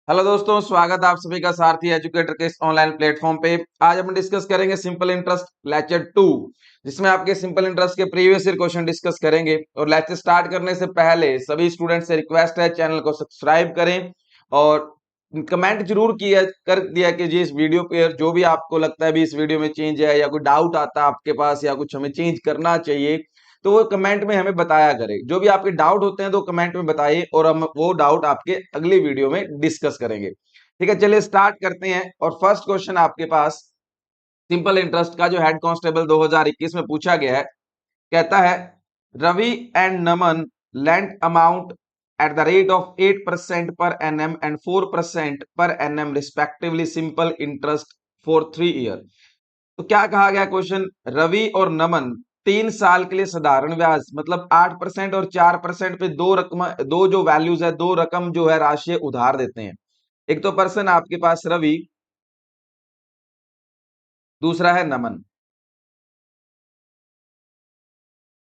Hello दोस्तों, स्वागत है आप सभी का सारथी एजुकेटर के इस ऑनलाइन प्लेटफॉर्म पे। आज हम डिस्कस करेंगे सिंपल इंटरेस्ट लेक्चर 2, जिसमें आपके सिंपल इंटरेस्ट के प्रीवियस ईयर क्वेश्चन डिस्कस करेंगे। और लेक्चर स्टार्ट करने से पहले सभी स्टूडेंट से रिक्वेस्ट है, चैनल को सब्सक्राइब करें और कमेंट जरूर किया कर दिया कि जी इस वीडियो पे जो भी आपको लगता है भी इस वीडियो में चेंज है या कोई डाउट आता है आपके पास या कुछ हमें चेंज करना चाहिए तो वो कमेंट में हमें बताया करें। जो भी आपके डाउट होते हैं तो कमेंट में बताइए और हम वो डाउट आपके अगली वीडियो में डिस्कस करेंगे। ठीक है, चलिए स्टार्ट करते हैं। और फर्स्ट क्वेश्चन आपके पास सिंपल इंटरेस्ट का जो हेड कांस्टेबल 2021 में पूछा गया है, कहता है Ravi and Naman lent amount at the rate of 8% per annum and 4% per annum respectively simple interest for 3 year। तो क्या कहा गया क्वेश्चन, रवि और नमन 3 साल के लिए साधारण ब्याज मतलब 8% और 4% पे दो जो वैल्यूज है, दो रकम जो है राशि उधार देते हैं। एक तो पर्सन आपके पास रवि, दूसरा है नमन।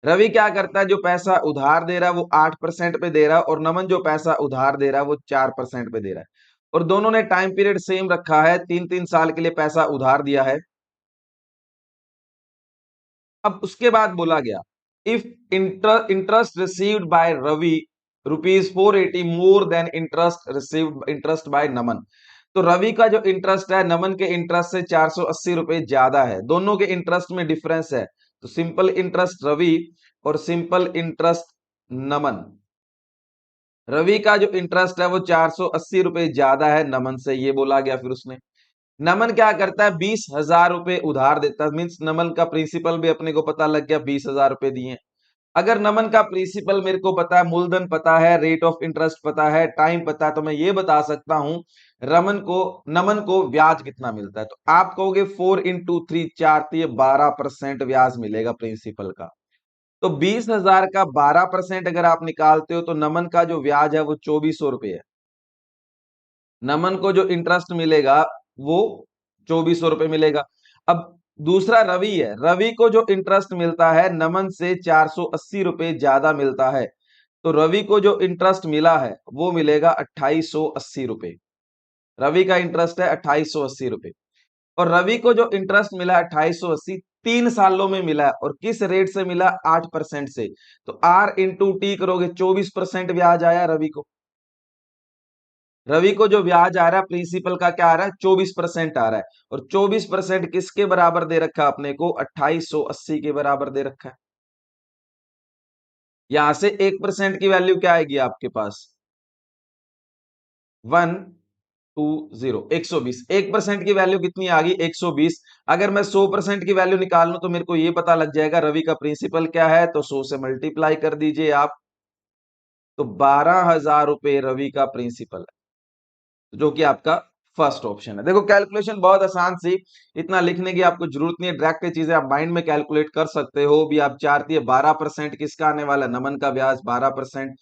रवि क्या करता है, जो पैसा उधार दे रहा है वो 8% पे दे रहा है और नमन जो पैसा उधार दे रहा है वो 4% पे दे रहा है। और दोनों ने टाइम पीरियड सेम रखा है, 3-3 साल के लिए पैसा उधार दिया है। अब उसके बाद बोला गया if interest received by Ravi ₹480 more than interest by Naman. तो रवि का जो इंटरेस्ट है नमन के इंटरेस्ट से ₹480 ज्यादा है, दोनों के इंटरेस्ट में डिफरेंस है। तो सिंपल इंटरेस्ट रवि और सिंपल इंटरेस्ट नमन, रवि का जो इंटरेस्ट है वो ₹480 ज्यादा है नमन से, ये बोला गया। फिर उसने नमन क्या करता है, ₹20,000 उधार देता है। मीन्स नमन का प्रिंसिपल भी अपने को पता लग गया, ₹20,000 दिए। अगर नमन का प्रिंसिपल मेरे को पता है, मूलधन पता है, रेट ऑफ इंटरेस्ट पता है, टाइम पता है, तो मैं ये बता सकता हूं नमन को ब्याज कितना मिलता है। तो आप कहोगे 4 into 3 4, तो ये 12% ब्याज मिलेगा प्रिंसिपल का। तो 20,000 का 12% अगर आप निकालते हो तो नमन का जो ब्याज है वो ₹2,400 है। नमन को जो इंटरेस्ट मिलेगा वो ₹2,400 मिलेगा। अब दूसरा रवि है, रवि को जो इंटरेस्ट मिलता है नमन से ₹480 ज्यादा मिलता है। तो रवि को जो इंटरेस्ट मिला है वो मिलेगा ₹2,880। रवि का इंटरेस्ट है ₹2,880। और रवि को जो इंटरेस्ट मिला है 2880, 3 सालों में मिला है। और किस रेट से मिला, 8% से। तो R into T करोगे, 24% ब्याज आया रवि को। रवि को जो ब्याज आ रहा है प्रिंसिपल का क्या आ रहा है, 24% आ रहा है। और 24% किसके बराबर दे रखा है अपने को, 2880 के बराबर दे रखा है। यहां से 1% की वैल्यू क्या आएगी आपके पास, 120, 120। 1% की वैल्यू कितनी आ गई, 120। अगर मैं 100% की वैल्यू निकाल लूं तो मेरे को ये पता लग जाएगा रवि का प्रिंसिपल क्या है। तो 100 से मल्टीप्लाई कर दीजिए आप, तो ₹12,000 रवि का प्रिंसिपल है, जो कि आपका फर्स्ट ऑप्शन है। देखो कैलकुलेशन बहुत आसान सी, इतना लिखने की आपको जरूरत नहीं है, डायरेक्ट चीजें आप माइंड में कैलकुलेट कर सकते हो। भी आप चाहती है 12% किसका आने वाला, नमन का ब्याज 12%।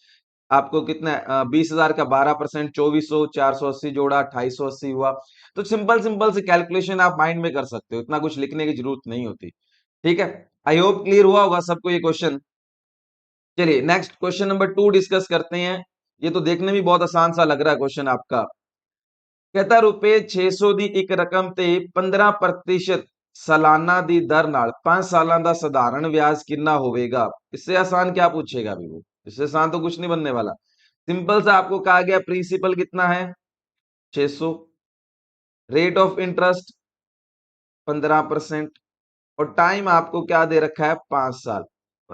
आपको कितना 20,000 का 12%, 2400, 480 जोड़ा 2880 हुआ। तो सिंपल सिंपल से कैलकुलेशन आप माइंड में कर सकते हो, इतना कुछ लिखने की जरूरत नहीं होती। ठीक है, आई होप क्लियर हुआ होगा सबको ये क्वेश्चन। चलिए नेक्स्ट क्वेश्चन नंबर 2 डिस्कस करते हैं। ये तो देखने में बहुत आसान सा लग रहा है क्वेश्चन आपका। कहता ₹600 ਦੀ ਇੱਕ ਰਕਮ ਤੇ 15% सालाना दी दर नाल 5 सालों का साधारण ब्याज कितना होवेगा। इससे आसान क्या पूछेगा भी वो, इससे आसान तो कुछ नहीं बनने वाला। सिंपल सा आपको कहा गया प्रिंसिपल कितना है 600, रेट ऑफ इंटरेस्ट 15% और टाइम आपको क्या दे रखा है 5 साल।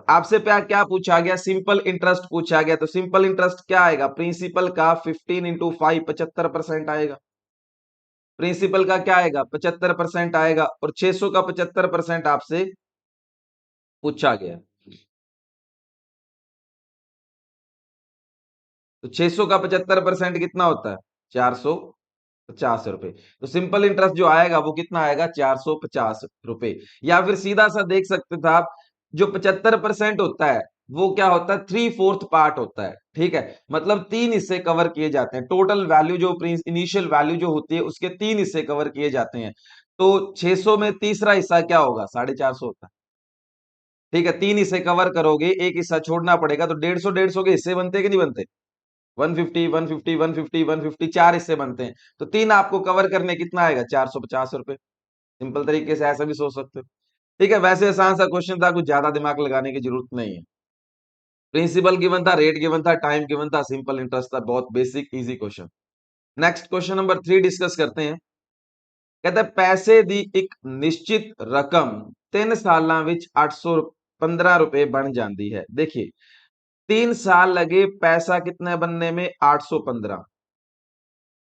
आपसे क्या क्या पूछा गया, सिंपल इंटरेस्ट पूछा गया। तो सिंपल इंटरेस्ट क्या आएगा, प्रिंसिपल का 15 into 5 75% आएगा। प्रिंसिपल का क्या आएगा 75% आएगा। और 600 का 75% आपसे पूछा गया। तो 600 का 75% कितना होता है, ₹450। तो सिंपल इंटरेस्ट जो आएगा वो कितना आएगा, ₹450। या फिर सीधा सा देख सकते थे आप, जो 75% होता है वो क्या होता है, 3/4 पार्ट होता है। ठीक है, मतलब 3 हिस्से कवर किए जाते हैं। टोटल वैल्यू जो इनिशियल वैल्यू जो होती है उसके 3 हिस्से कवर किए जाते हैं। तो 600 में तीसरा हिस्सा क्या होगा, 450 होता है। ठीक है, 3 हिस्से कवर करोगे, एक हिस्सा छोड़ना पड़ेगा, तो 150 150 के हिस्से बनते कि नहीं बनते। 150 150 150 150 4 हिस्से बनते हैं, तो 3 आपको कवर करने कितना आएगा? 450 रुपए। सिंपल तरीके से ऐसा भी सोच सकते हो। ठीक है, वैसे आसान सा क्वेश्चन था, कुछ ज्यादा दिमाग लगाने की जरूरत नहीं है। प्रिंसिपल गिवन था, रेट गिवन था, टाइम गिवन था, सिंपल इंटरेस्ट था, बहुत basic easy question. Next question number 3 discuss करते हैं। कहते हैं पैसे दी एक निश्चित रकम 3 साਲਾਂ ਵਿੱਚ 815 रुपए बन जाती है। देखिए 3 साल लगे पैसा कितने बनने में? 815।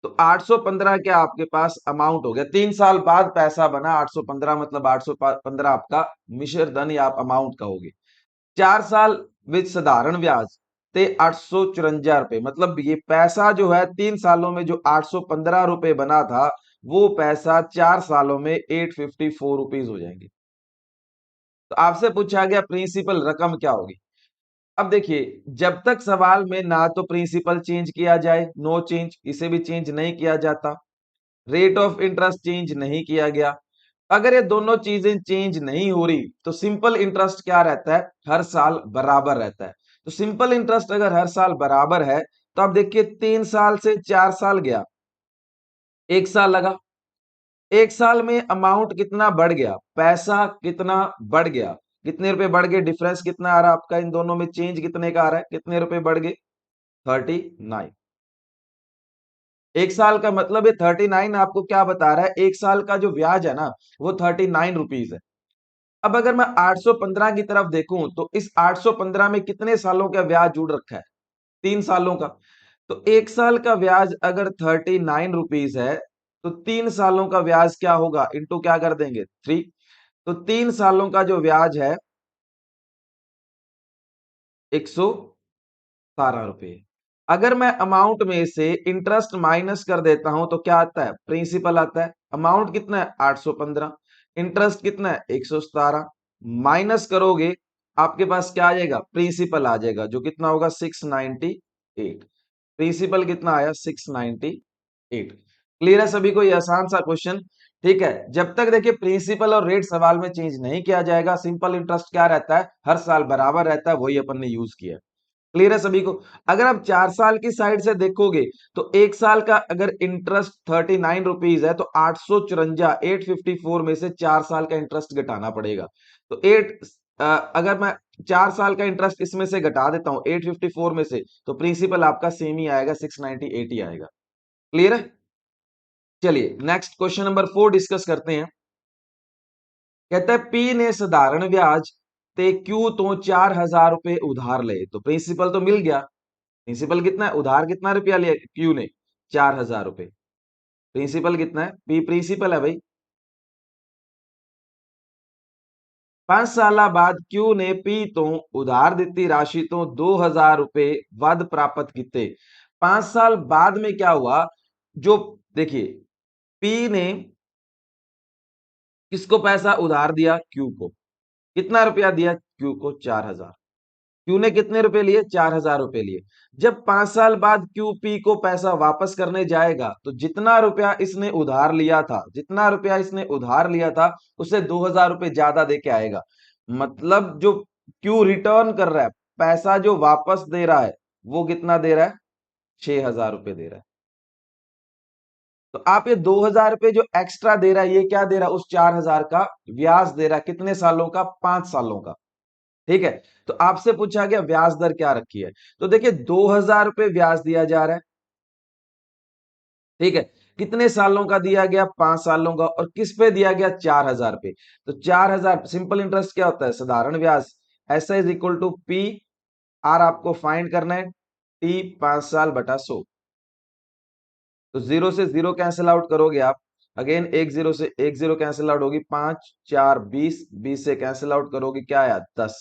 तो 815 क्या आपके पास अमाउंट हो गया? 3 साल बाद पैसा बना 815, मतलब 815 आपका मिश्र धन या आप अमाउंट कहोगे। 4 साल विद साधारण ब्याज ते 854 रुपए, मतलब ये पैसा जो है 3 सालों में जो 815 रुपए बना था, वो पैसा 4 सालों में 854 रुपीज हो जाएंगे। तो आपसे पूछा गया प्रिंसिपल रकम क्या होगी। अब देखिए जब तक सवाल में ना तो प्रिंसिपल चेंज किया जाए, नो चेंज, इसे भी चेंज नहीं किया जाता, रेट ऑफ इंटरेस्ट चेंज नहीं किया गया, अगर ये दोनों चीजें चेंज नहीं हो रही तो सिंपल इंटरेस्ट क्या रहता है? हर साल बराबर रहता है। तो सिंपल इंटरेस्ट अगर हर साल बराबर है तो आप देखिए 3 साल से 4 साल गया, 1 साल लगा, 1 साल में अमाउंट कितना बढ़ गया, पैसा कितना बढ़ गया, कितने रुपए बढ़ गए, डिफरेंस कितना आ रहा है आपका इन दोनों में, चेंज कितने का आ रहा है, कितने रुपए बढ़ गए? 39। 1 साल का मतलब है 39 आपको क्या बता रहा है? 1 साल का जो ब्याज है ना वो 39 रुपीज है। अब अगर मैं 815 की तरफ देखूं तो इस 815 में कितने सालों का ब्याज जुड़ रखा है? 3 सालों का। तो 1 साल का ब्याज अगर 39 रुपीज है तो 3 सालों का ब्याज क्या होगा? इंटू क्या कर देंगे? 3। तो 3 सालों का जो ब्याज है 117 रुपए। अगर मैं अमाउंट में से इंटरेस्ट माइनस कर देता हूं तो क्या आता है? प्रिंसिपल आता है। अमाउंट कितना है? 815। इंटरेस्ट कितना है? 117। माइनस करोगे आपके पास क्या आ जाएगा? प्रिंसिपल आ जाएगा, जो कितना होगा? 698। प्रिंसिपल कितना आया? 698। क्लियर है सभी को? ये आसान सा क्वेश्चन। ठीक है, जब तक देखिए प्रिंसिपल और रेट सवाल में चेंज नहीं किया जाएगा, सिंपल इंटरेस्ट क्या रहता है? हर साल बराबर रहता है, वही अपन ने यूज किया। क्लियर है सभी को? अगर आप 4 साल की साइड से देखोगे तो 1 साल का अगर इंटरेस्ट 39 रुपीज है तो 854 854 में से 4 साल का इंटरेस्ट घटाना पड़ेगा। तो अगर मैं 4 साल का इंटरेस्ट इसमें से घटा देता हूं 854 में से, तो प्रिंसिपल आपका सेम ही आएगा, 698 ही आएगा। क्लियर है? चलिए नेक्स्ट क्वेश्चन नंबर 4 डिस्कस करते हैं। कहता है पी ने साधारण ब्याज ते क्यू तो 4000 रुपए उधार ले। तो प्रिंसिपल तो मिल गया। प्रिंसिपल कितना है? उधार कितना रुपया लिया क्यू ने? 4000 रुपए। प्रिंसिपल कितना है? पी प्रिंसिपल है भाई। 5 साल बाद क्यू ने पी तो उधार दी राशि तो 2000 रुपए वध प्राप्त किते। 5 साल बाद में क्या हुआ? जो देखिए पी ने किसको पैसा उधार दिया? क्यू को। कितना रुपया दिया? क्यू को 4000। क्यू ने कितने रुपए लिए? 4000 रुपए लिए। जब 5 साल बाद क्यू पी को पैसा वापस करने जाएगा तो जितना रुपया इसने उधार लिया था, जितना रुपया इसने उधार लिया था उससे 2000 रुपए ज्यादा दे के आएगा। मतलब जो क्यू रिटर्न कर रहा है, पैसा जो वापस दे रहा है, वो कितना दे रहा है? 6000 रुपए दे रहा है। तो आप ये 2000 रुपए जो एक्स्ट्रा दे रहा है, ये क्या दे रहा है? उस 4000 का ब्याज दे रहा है। कितने सालों का? 5 सालों का। ठीक है, तो आपसे पूछा गया ब्याज दर क्या रखी है। तो देखिए 2000 रुपए ब्याज दिया जा रहा है। ठीक है, कितने सालों का दिया गया? 5 सालों का। और किस पे दिया गया? 4000 पे। तो 4000 सिंपल इंटरेस्ट क्या होता है? साधारण ब्याज। ऐसा is equal to P R आपको फाइंड करना है, टी 5 साल बटा 100। तो जीरो से जीरो कैंसिल आउट करोगे आप, अगेन एक जीरो से एक जीरो कैंसिल आउट होगी, 5 4 20, 20 से कैंसिल आउट करोगे क्या आया? 10।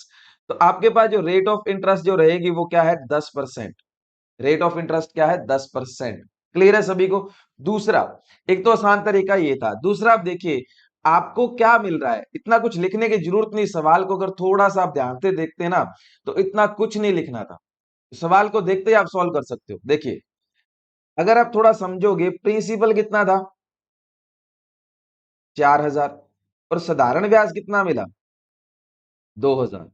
तो आपके पास जो रेट ऑफ इंटरेस्ट जो रहेगी वो क्या है? 10%। रेट ऑफ इंटरेस्ट क्या है? 10%। क्लियर है सभी को? दूसरा, एक तो आसान तरीका ये था। दूसरा आप देखिए आपको क्या मिल रहा है, इतना कुछ लिखने की जरूरत नहीं। सवाल को अगर थोड़ा सा आप ध्यान से देखते ना तो इतना कुछ नहीं लिखना था। सवाल को देखते ही आप सॉल्व कर सकते हो। देखिए अगर आप थोड़ा समझोगे, प्रिंसिपल कितना था? 4000। और साधारण ब्याज कितना मिला? 2000।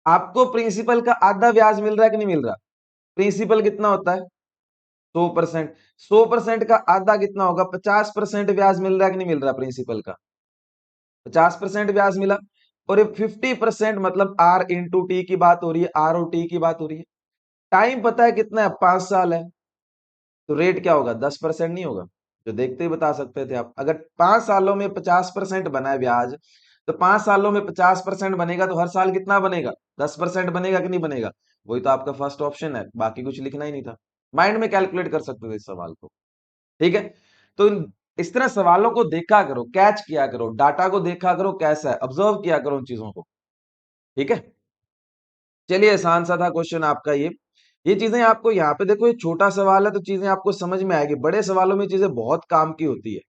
आपको प्रिंसिपल का आधा ब्याज मिल रहा है कि नहीं मिल रहा? प्रिंसिपल कितना होता है? 100%। 100% का आधा कितना होगा? 50% ब्याज मिल रहा है कि नहीं मिल रहा प्रिंसिपल का? 50% ब्याज मिला। और ये 50% मतलब आर इंटू टी की बात हो रही है, आर और टी की बात हो रही है। टाइम पता है कितना है? 5 साल है। तो रेट क्या होगा? 10% नहीं होगा? जो देखते ही बता सकते थे आप। अगर 5 सालों में 50% बना है ब्याज, तो 5 सालों में 50% बनेगा तो हर साल कितना बनेगा? 10% बनेगा कि नहीं बनेगा? वही तो आपका फर्स्ट ऑप्शन है, बाकी कुछ लिखना ही नहीं था। माइंड में कैलकुलेट कर सकते थे इस सवाल को। ठीक है। तो इस तरह सवालों को देखा करो, कैच किया करो, डाटा को देखा करो कैसा है, ऑब्जर्व किया करो उन चीजों को। ठीक है। चलिए, आसान सा था क्वेश्चन आपका ये चीजें आपको यहाँ पे देखो, ये छोटा सवाल है तो चीजें आपको समझ में आएगी। बड़े सवालों में चीजें बहुत काम की होती है।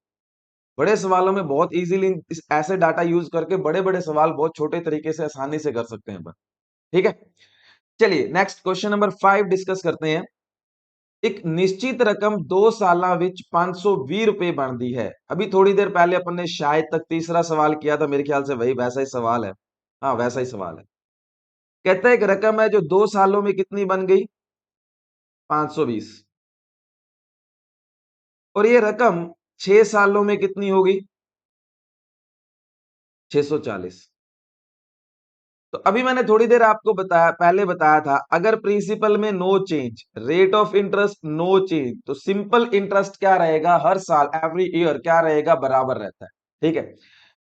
बड़े सवालों में बहुत इजीली ऐसे डाटा यूज करके बड़े बड़े सवाल बहुत छोटे तरीके से आसानी से कर सकते हैं अपन। ठीक है। चलिए नेक्स्ट क्वेश्चन नंबर 5 डिस्कस करते हैं। एक निश्चित रकम 2 साल विच 520 रुपए बनती है। अभी थोड़ी देर पहले अपन ने शायद तक तीसरा सवाल किया था, मेरे ख्याल से वही वैसा ही सवाल है। हाँ, वैसा ही सवाल है। कहता है एक रकम है जो 2 सालों में कितनी बन गई? 520। और ये रकम 6 सालों में कितनी होगी? 640। तो अभी मैंने थोड़ी देर आपको बताया, पहले बताया था, अगर प्रिंसिपल में no change, rate of interest no change, तो सिंपल इंटरेस्ट क्या रहेगा? हर साल, एवरी ईयर क्या रहेगा? बराबर रहता है। ठीक है।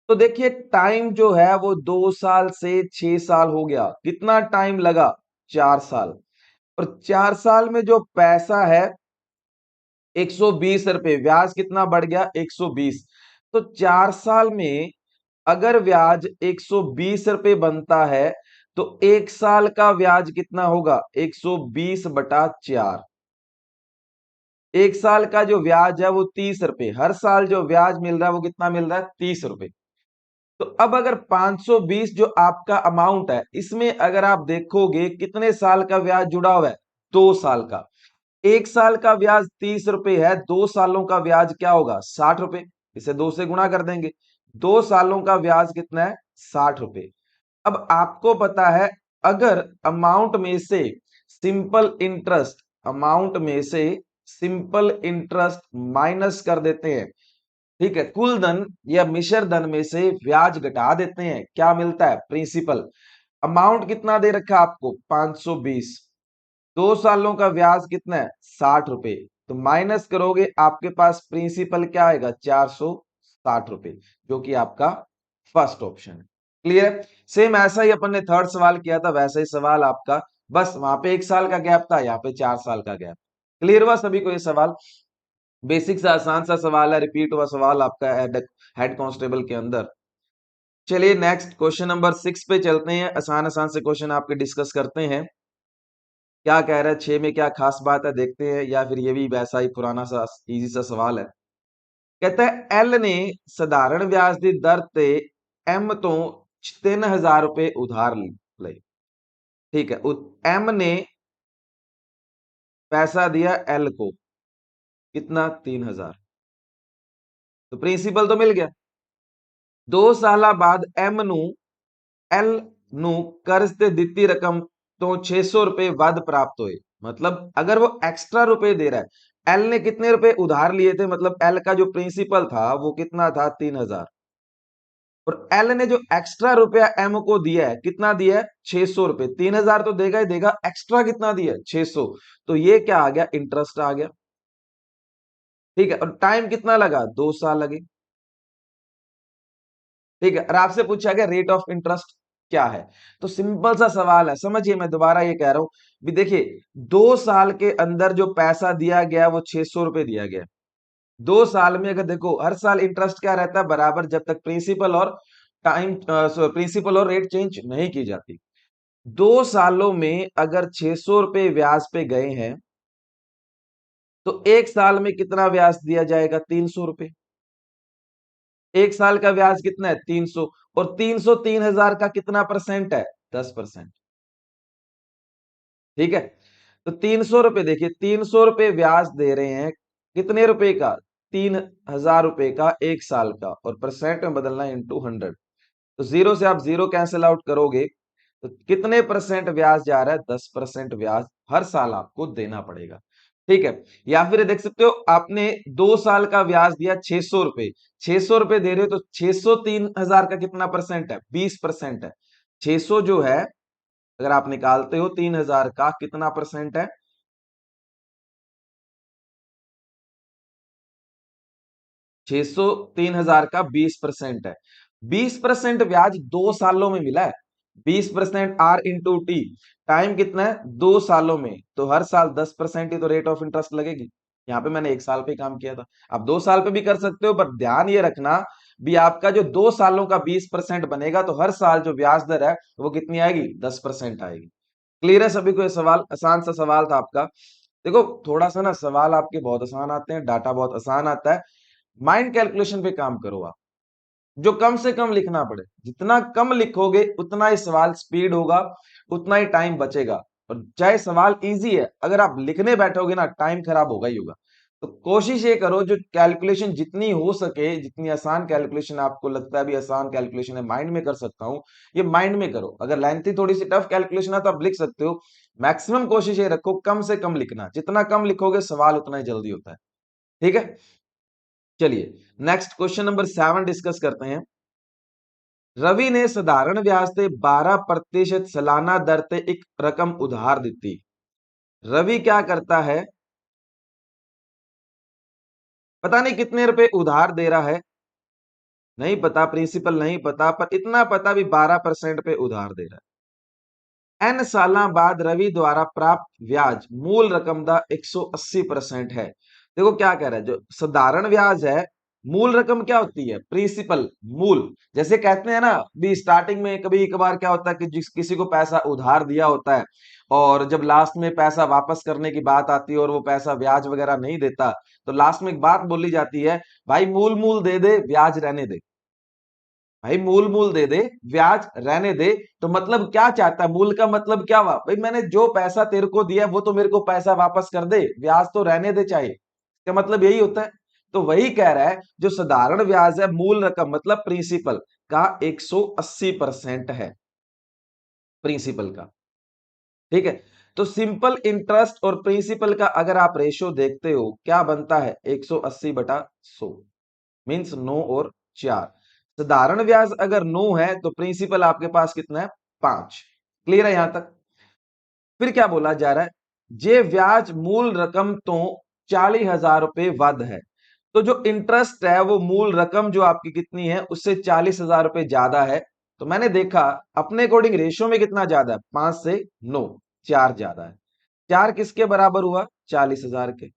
तो देखिए, टाइम जो है वो 2 साल से 6 साल हो गया। कितना टाइम लगा? 4 साल। और 4 साल में जो पैसा है 120 रुपए, ब्याज कितना बढ़ गया? 120। तो 4 साल में अगर ब्याज 120 रुपए बनता है, तो 1 साल का ब्याज कितना होगा? 120/4। 1 साल का जो ब्याज है वो 30 रुपए। हर साल जो ब्याज मिल रहा है वो कितना मिल रहा है? 30 रुपए। तो अब अगर 520 जो आपका अमाउंट है, इसमें अगर आप देखोगे कितने साल का ब्याज जुड़ा हुआ है? 2 साल का। 1 साल का ब्याज 30 रुपए है, 2 सालों का ब्याज क्या होगा? 60 रुपए। इसे 2 से गुणा कर देंगे। 2 सालों का ब्याज कितना है? 60 रुपए। अब आपको पता है, अगर अमाउंट में से सिंपल इंटरेस्ट, अमाउंट में से सिंपल इंटरेस्ट माइनस कर देते हैं, ठीक है, कुल धन या मिश्र धन में से ब्याज घटा देते हैं, क्या मिलता है? प्रिंसिपल। अमाउंट कितना दे रखा है आपको? 520। 2 सालों का ब्याज कितना है? 60 रुपए। तो माइनस करोगे, आपके पास प्रिंसिपल क्या आएगा? 460 रुपए, जो कि आपका फर्स्ट ऑप्शन है। क्लियर है? सेम ऐसा ही अपन ने थर्ड सवाल किया था, वैसा ही सवाल आपका, बस वहां पे 1 साल का गैप था, यहाँ पे 4 साल का गैप। क्लियर हुआ सभी को ये सवाल? बेसिक सा आसान सा सवाल है, रिपीट हुआ सवाल आपका हेड कांस्टेबल के अंदर। चलिए नेक्स्ट क्वेश्चन नंबर 6 पे चलते हैं। आसान आसान से क्वेश्चन आपके डिस्कस करते हैं। क्या कह रहा है 6 में? क्या खास बात है देखते हैं, या फिर ये भी वैसा ही पुराना सा इजी सा सवाल है। कहता है एल ने साधारण ब्याज की दर ते एम तो 3000 रुपए उधार ले। ठीक है। एम ने पैसा दिया एल को, कितना? 3000। तो प्रिंसिपल तो मिल गया। 2 साल बाद एम नु एल नु कर्ज ते दिती रकम तो 600 रुपए वध प्राप्त हुए। मतलब अगर वो एक्स्ट्रा रुपए दे रहा है, एल ने कितने रुपए उधार लिए थे, मतलब एल का जो प्रिंसिपल था वो कितना था? 3000। और एल ने जो एक्स्ट्रा रुपया एम को दिया है, कितना दिया है? 600 रुपए। 3000 तो देगा ही देगा, एक्स्ट्रा कितना दिया है? 600। तो ये क्या आ गया? इंटरेस्ट आ गया। ठीक है। और टाइम कितना लगा? 2 साल लगे। ठीक है। और आपसे पूछा गया रेट ऑफ इंटरेस्ट क्या है? तो सिंपल सा सवाल है, समझिए, मैं दोबारा ये कह रहा हूं भी। देखिए, 2 साल के अंदर जो पैसा दिया गया वो 600 रुपए दिया गया। 2 साल में अगर देखो, हर साल इंटरेस्ट क्या रहता है? बराबर, जब तक प्रिंसिपल और टाइम, प्रिंसिपल और रेट चेंज नहीं की जाती। 2 सालों में अगर 600 रुपए ब्याज पे गए हैं, तो 1 साल में कितना ब्याज दिया जाएगा? 300 रुपए। 1 साल का ब्याज कितना है? 300। और 300 3000 का कितना परसेंट है? 10%। ठीक है। तो 300 रुपए, देखिए 300 रुपए ब्याज दे रहे हैं, कितने रुपए का? 3000 रुपए का 1 साल का, और परसेंट में बदलना है इंटू 100। तो जीरो से आप जीरो कैंसिल आउट करोगे, तो कितने परसेंट ब्याज जा रहा है? 10% ब्याज हर साल आपको देना पड़ेगा। ठीक है। या फिर देख सकते हो, आपने 2 साल का ब्याज दिया 600 रुपए, 600 रुपए दे रहे हो, तो 600 3,000 का कितना परसेंट है? 20% है। 600 जो है, अगर आप निकालते हो 3,000 का कितना परसेंट है? 600 3,000 का 20% है। 20% ब्याज 2 सालों में मिला है। 20% आर इंटू टी, टाइम कितना है? 2 सालों में, तो हर साल 10% ही तो रेट ऑफ इंटरेस्ट लगेगी। यहाँ पे मैंने 1 साल पे काम किया था, आप 2 साल पे भी कर सकते हो, पर ध्यान ये रखना भी आपका जो 2 सालों का 20% बनेगा, तो हर साल जो ब्याज दर है वो कितनी आएगी? 10% आएगी। क्लियर है सभी को? ये सवाल आसान सा सवाल था आपका। देखो, थोड़ा सा ना सवाल आपके बहुत आसान आते हैं, डाटा बहुत आसान आता है, माइंड कैलकुलेशन पे काम करो आप, जो कम से कम लिखना पड़े। जितना कम लिखोगे उतना ही सवाल स्पीड होगा, उतना ही टाइम बचेगा। और चाहे सवाल इजी है, अगर आप लिखने बैठोगे ना, टाइम खराब होगा ही होगा। तो कोशिश ये करो जो कैलकुलेशन जितनी हो सके, जितनी आसान कैलकुलेशन आपको लगता है भी आसान कैलकुलेशन है, माइंड में कर सकता हूं, ये माइंड में करो। अगर लेंथी थोड़ी सी टफ कैलकुलेशन है तो आप लिख सकते हो। मैक्सिमम कोशिश ये रखो कम से कम लिखना, जितना कम लिखोगे सवाल उतना ही जल्दी होता है। ठीक है, चलिए नेक्स्ट क्वेश्चन नंबर 7 डिस्कस करते हैं। रवि ने साधारण ब्याज से 12% सालाना दर से एक रकम उधार दी थी। रवि क्या करता है? पता नहीं कितने रुपए उधार दे रहा है, नहीं पता, प्रिंसिपल नहीं पता, पर इतना पता भी 12% पे उधार दे रहा है। एन साल बाद रवि द्वारा प्राप्त ब्याज मूल रकम का 180% है। देखो क्या कह रहा है, जो साधारण ब्याज है, मूल रकम क्या होती है? प्रिंसिपल, मूल। जैसे कहते हैं ना भी, स्टार्टिंग में कभी कभार क्या होता है कि जिस किसी को पैसा उधार दिया होता है, और जब लास्ट में पैसा वापस करने की बात आती है और वो पैसा ब्याज वगैरह नहीं देता, तो लास्ट में एक बात बोली जाती है, भाई मूल मूल दे दे, ब्याज रहने दे। भाई मूल मूल दे दे, ब्याज रहने दे। तो मतलब क्या चाहता है? मूल का मतलब क्या हुआ? भाई मैंने जो पैसा तेरे को दिया वो तो मेरे को पैसा वापस कर दे, ब्याज तो रहने दे चाहिए। इसका मतलब यही होता है। तो वही कह रहा है, जो साधारण ब्याज है, मूल रकम मतलब प्रिंसिपल का 180% है, प्रिंसिपल का। ठीक है। तो सिंपल इंटरेस्ट और प्रिंसिपल का अगर आप रेशो देखते हो, क्या बनता है? 180/100, मीन्स 9 और 4। साधारण ब्याज अगर 9 है तो प्रिंसिपल आपके पास कितना है? 5। क्लियर है यहां तक? फिर क्या बोला जा रहा है? जे ब्याज मूल रकम तो 40,000 रुपए वध है। तो जो इंटरेस्ट है वो मूल रकम जो आपकी कितनी है उससे 40,000 रुपए ज्यादा है। तो मैंने देखा अपने अकॉर्डिंग रेशियो में कितना ज्यादा है? 5 से 9, 4 ज्यादा है। 4 किसके बराबर हुआ? 40,000 के।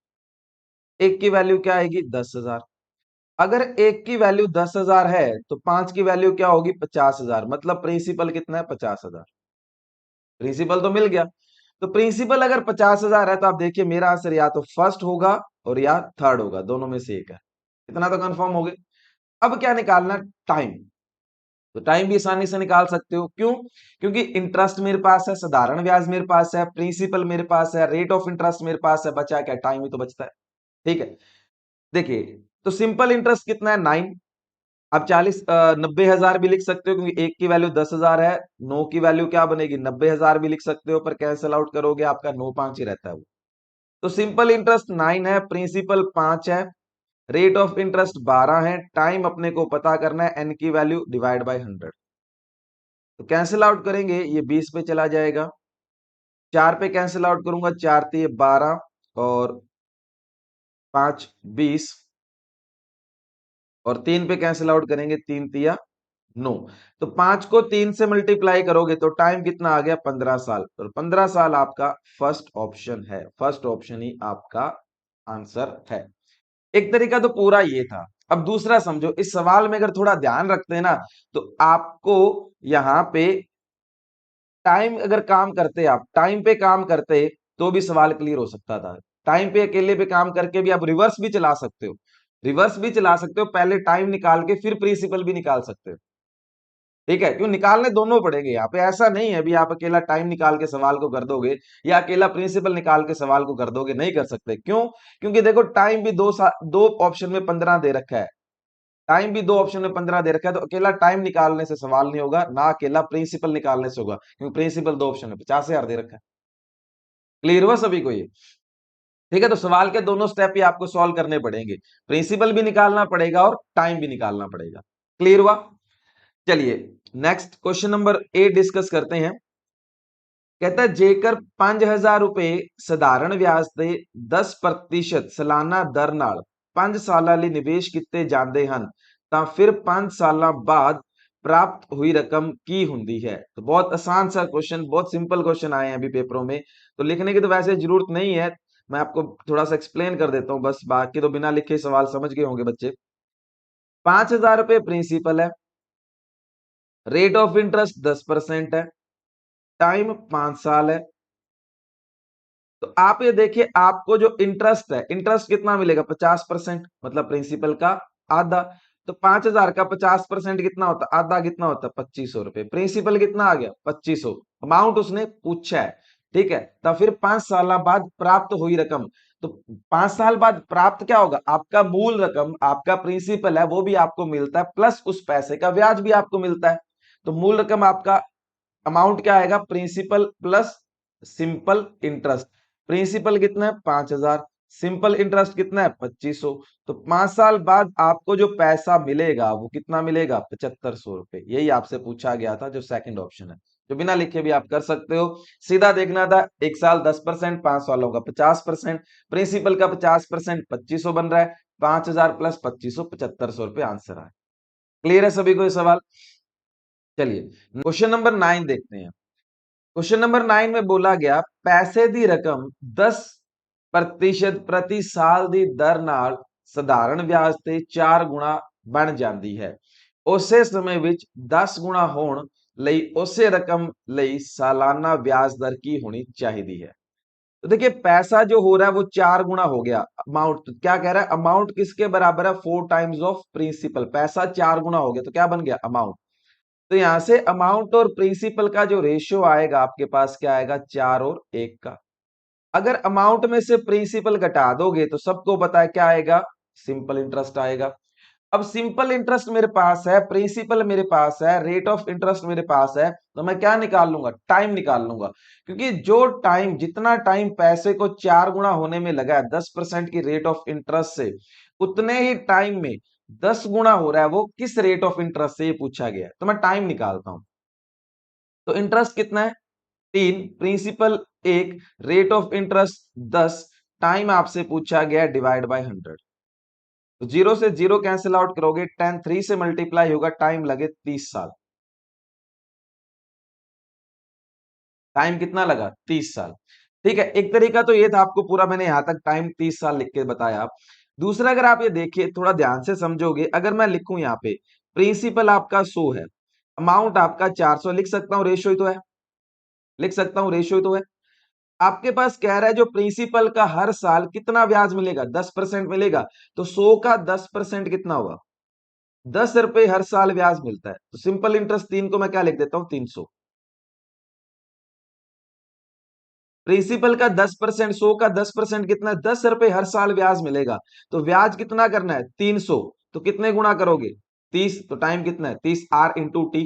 एक की वैल्यू क्या आएगी? 10,000। अगर एक की वैल्यू 10,000 है तो 5 की वैल्यू क्या होगी? 50,000। मतलब प्रिंसिपल कितना है? 50,000। प्रिंसिपल तो मिल गया। तो प्रिंसिपल अगर 50,000 है तो आप देखिए मेरा आंसर या तो फर्स्ट होगा और या थर्ड होगा, दोनों में से एक है। इतना तो कंफर्म हो गया। अब क्या निकालना? टाइम। तो टाइम भी आसानी से निकाल सकते हो, क्यों? क्योंकि इंटरेस्ट मेरे पास है, साधारण ब्याज मेरे पास है, प्रिंसिपल मेरे पास है, रेट ऑफ इंटरेस्ट मेरे पास है, बचा क्या? टाइम ही तो बचता है। ठीक है। देखिए, तो सिंपल इंटरेस्ट कितना है? 9। आप 90,000 भी लिख सकते हो, क्योंकि एक की वैल्यू 10,000 है। 9 की वैल्यू क्या बनेगी? 90,000 भी लिख सकते हो, पर कैंसिल आउट करोगे आपका 9 5 ही रहता है वो। तो सिंपल इंटरेस्ट 9 है, प्रिंसिपल 5 है, रेट ऑफ इंटरेस्ट 12 है, टाइम अपने को पता करना है, एन की वैल्यू डिवाइड बाय 100। तो कैंसिल आउट करेंगे, ये 20 पे चला जाएगा। 4 पे कैंसिल आउट करूंगा, 4 3 12 और 5 20, और 3 पे कैंसिल आउट करेंगे, 3 तिया 9। तो 5 को 3 से मल्टीप्लाई करोगे तो टाइम कितना आ गया? 15 साल। और 15 साल आपका फर्स्ट ऑप्शन है, फर्स्ट ऑप्शन ही आपका आंसर है। एक तरीका तो पूरा ये था। अब दूसरा समझो, इस सवाल में अगर थोड़ा ध्यान रखते हैं ना, तो आपको यहां पे टाइम अगर काम करते, आप टाइम पे काम करते तो भी सवाल क्लियर हो सकता था। टाइम पे अकेले पे काम करके भी आप रिवर्स भी चला सकते हो, रिवर्स भी चला सकते हो, पहले टाइम निकाल के फिर प्रिंसिपल भी निकाल सकते हो। ठीक है, क्यों? निकालने दोनों पड़ेंगे यहाँ पे, ऐसा नहीं है भी आप अकेला टाइम निकाल के सवाल को कर दोगे या अकेला प्रिंसिपल निकाल के सवाल को कर दोगे, नहीं कर सकते। क्यों? क्योंकि देखो टाइम भी दो ऑप्शन में 15 दे रखा है। टाइम भी दो ऑप्शन में 15 दे रखा है, तो अकेला टाइम निकालने से सवाल नहीं होगा, ना अकेला प्रिंसिपल निकालने से होगा, क्योंकि प्रिंसिपल दो ऑप्शन में 50,000 दे रखा है। क्लियर हुआ सभी को ये? ठीक है, तो सवाल के दोनों स्टेप ही आपको सॉल्व करने पड़ेंगे, प्रिंसिपल भी निकालना पड़ेगा और टाइम भी निकालना पड़ेगा। क्लियर हुआ? चलिए नेक्स्ट क्वेश्चन नंबर 8 डिस्कस करते हैं। कहता है जेकर 5000 रुपए सधारण ब्याज ਤੇ 10% ਸਾਲਾਨਾ ਦਰ ਨਾਲ 5 ਸਾਲਾਂ ਲਈ ਨਿਵੇਸ਼ ਕੀਤੇ ਜਾਂਦੇ ਹਨ ਤਾਂ ਫਿਰ 5 ਸਾਲਾਂ ਬਾਅਦ प्राप्त हुई रकम की ਹੁੰਦੀ है। तो बहुत आसान सा क्वेश्चन, बहुत सिंपल क्वेश्चन आए हैं अभी पेपरों में, तो लिखने की तो वैसे जरूरत नहीं है, मैं आपको थोड़ा सा एक्सप्लेन कर देता हूं बस, बाकी तो बिना लिखे सवाल समझ गए होंगे बच्चे। 5000 रुपए प्रिंसिपल है, रेट ऑफ इंटरेस्ट 10% है, टाइम 5 साल है। तो आप ये देखिए, आपको जो इंटरेस्ट है, इंटरेस्ट कितना मिलेगा? 50%, मतलब प्रिंसिपल का आधा। तो 5000 का 50% कितना होता है? आधा कितना होता है? 2500 रुपए। प्रिंसिपल कितना आ गया? 2500। अमाउंट उसने पूछा है, ठीक है। तो फिर 5 साल बाद प्राप्त हुई रकम, तो 5 साल बाद प्राप्त क्या होगा? आपका मूल रकम, आपका प्रिंसिपल है वो भी आपको मिलता है, प्लस उस पैसे का ब्याज भी आपको मिलता है। तो मूल रकम आपका अमाउंट क्या आएगा? Principal plus simple interest. Principal कितना है? 5000। सिंपल इंटरेस्ट कितना है? 2500। तो 5 साल बाद आपको जो पैसा मिलेगा वो कितना मिलेगा? 7500 रुपए। यही आपसे पूछा गया था, जो सेकंड ऑप्शन है, जो बिना लिखे भी आप कर सकते हो। सीधा देखना था, 1 साल 10%, 5 सालों का 50%, प्रिंसिपल का 50%, 2500 बन रहा है, 5000 प्लस 2500, 7500 रुपए आंसर आए। क्लियर है सभी को ये सवाल? चलिए क्वेश्चन नंबर 9 देखते हैं। क्वेश्चन नंबर 9 में बोला गया पैसे दी रकम 10% प्रति साल ਦੀ ਦਰ ਨਾਲ ਸਧਾਰਨ ਵਿਆਜ ਤੇ 4 ਗੁਣਾ ਬਣ ਜਾਂਦੀ ਹੈ। ਉਸੇ ਸਮੇਂ ਵਿੱਚ 10 ਗੁਣਾ ਹੋਣ ਲਈ ਉਸੇ रकम ਲਈ सालाना ब्याज दर की होनी चाहिए है। तो देखिए पैसा जो हो रहा है वो 4 गुना हो गया। अमाउंट तो क्या कह रहा है? अमाउंट किसके बराबर है? 4 टाइम्स ऑफ प्रिंसिपल। पैसा 4 गुना हो गया तो क्या बन गया? अमाउंट। तो यहां से अमाउंट और प्रिंसिपल का जो रेशियो आएगा आपके पास क्या आएगा? 4 और 1 का। अगर अमाउंट में से प्रिंसिपल घटा दोगे तो सबको पता है क्या आएगा? सिंपल इंटरेस्ट आएगा। अब सिंपल इंटरेस्ट मेरे पास है, प्रिंसिपल मेरे पास है, रेट ऑफ इंटरेस्ट मेरे पास है, तो मैं क्या निकाल लूंगा? टाइम निकाल लूंगा। क्योंकि जो टाइम, जितना टाइम पैसे को 4 गुना होने में लगा है 10% की रेट ऑफ इंटरेस्ट से, उतने ही टाइम में 10 गुना हो रहा है वो किस रेट ऑफ इंटरेस्ट से, ये पूछा गया है। तो मैं टाइम निकालता हूं। तो इंटरेस्ट कितना है? 3, principal 1, rate of interest 10, time आपसे पूछा गया डिवाइड बाय 100। तो 0 से 0 कैंसिल आउट करोगे, 10 3 से मल्टीप्लाई होगा, टाइम लगे 30 साल। टाइम कितना लगा? 30 साल। ठीक है, एक तरीका तो ये था, आपको पूरा मैंने यहां तक टाइम 30 साल लिख के बताया। दूसरा अगर आप ये देखिए, थोड़ा ध्यान से समझोगे, अगर मैं लिखूं यहाँ पे प्रिंसिपल आपका 100 है, अमाउंट आपका 400, लिख सकता हूं, रेशियो ही तो है, लिख सकता हूं, रेशियो ही तो है। आपके पास कह रहा है जो प्रिंसिपल का हर साल कितना ब्याज मिलेगा? 10% मिलेगा। तो 100 का 10% कितना होगा? 10 रुपए हर साल ब्याज मिलता है। तो सिंपल इंटरेस्ट 3 को मैं क्या लिख देता हूं? 300। प्रिंसिपल का 10%, 100 का 10% कितना? 10 रुपए हर साल ब्याज मिलेगा। तो ब्याज कितना करना है? 300। तो कितने गुना करोगे? 30। तो टाइम कितना है? 30, R into T,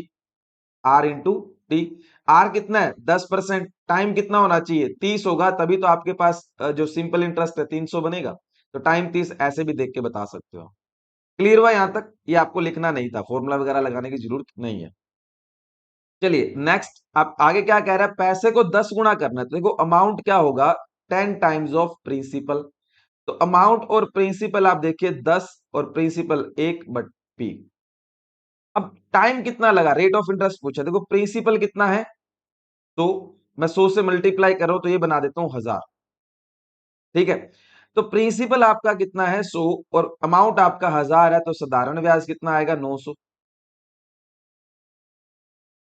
R into T. R कितना है? 10%। टाइम कितना होना चाहिए? 30 होगा, तभी तो आपके पास जो सिंपल इंटरेस्ट है 300 बनेगा। तो टाइम 30 ऐसे भी देख के बता सकते हो। क्लियर हुआ यहां तक? ये आपको लिखना नहीं था, फॉर्मूला वगैरह लगाने की जरूरत नहीं है। चलिए नेक्स्ट, आप आगे क्या कह रहा है? पैसे को 10 गुना करना है, तो देखो अमाउंट क्या होगा? 10 टाइम्स ऑफ प्रिंसिपल। तो अमाउंट और प्रिंसिपल आप देखिए 10 और प्रिंसिपल 1 बट पी। अब टाइम कितना लगा? रेट ऑफ इंटरेस्ट पूछा। देखो प्रिंसिपल कितना है? तो मैं 100 से मल्टीप्लाई कर रहा हूं, तो ये बना देता हूं 1000। ठीक है, तो प्रिंसिपल आपका कितना है? 100, और अमाउंट आपका 1000 है, तो साधारण ब्याज कितना आएगा? 900।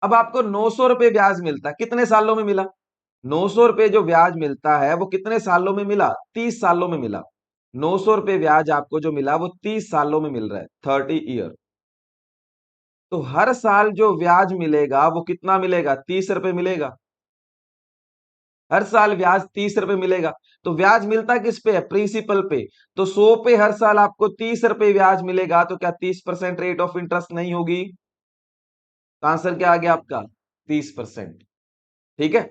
अब आपको 900 रुपए ब्याज मिलता है, कितने सालों में मिला? 900 रुपए जो ब्याज मिलता है वो कितने सालों में मिला? 30 सालों में मिला। 900 रुपए ब्याज आपको जो मिला वो 30 सालों में मिल रहा है, 30 ईयर। तो हर साल जो ब्याज मिलेगा वो कितना मिलेगा? 30 रुपए मिलेगा। हर साल ब्याज 30 रुपए मिलेगा। तो ब्याज मिलता किस पे है? प्रिंसिपल पे। तो 100 पे हर साल आपको 30 रुपए ब्याज मिलेगा, तो क्या 30% रेट ऑफ इंटरेस्ट नहीं होगी? तो आंसर क्या आ गया आपका? 30%। ठीक है,